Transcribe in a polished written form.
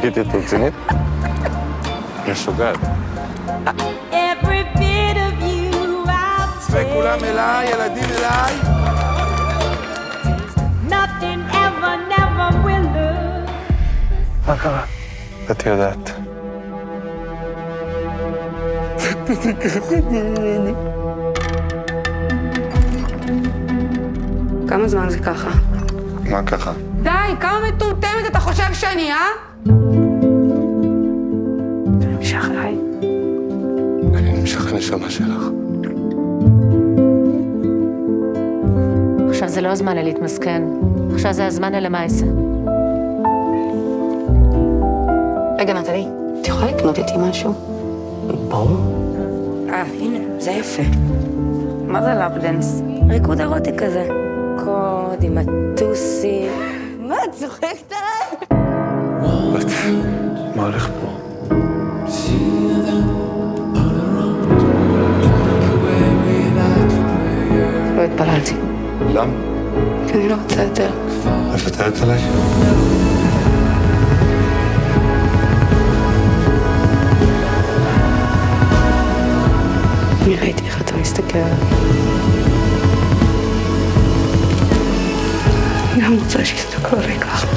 גיטי, את רצינית? משוגעת. וכולם אליי, ילדים אליי. מה קרה? את יודעת. כמה זמן זה ככה? מה ככה? די, כמה מטומטמת אתה חושב שאני, אה? אתה נמשך אליי? אני נמשך לנשמה שלך. עכשיו זה לא הזמן להתמסכן. עכשיו זה הזמן למעשה. רגע, נטלי, את יכולה לקנות איתי משהו? ברור. הנה, זה יפה. מה זה לאפדנס? ריקוד אירוטי כזה. קוד עם הטוסי. מה, את צוחקת עליי? מה הולך פה? לא התפללתי. למה? כי אני לא רוצה יותר. מוותרת עליי? אני ראיתי איך אתה מסתכל עליו. אני גם רוצה שיסתכלו עליי ככה.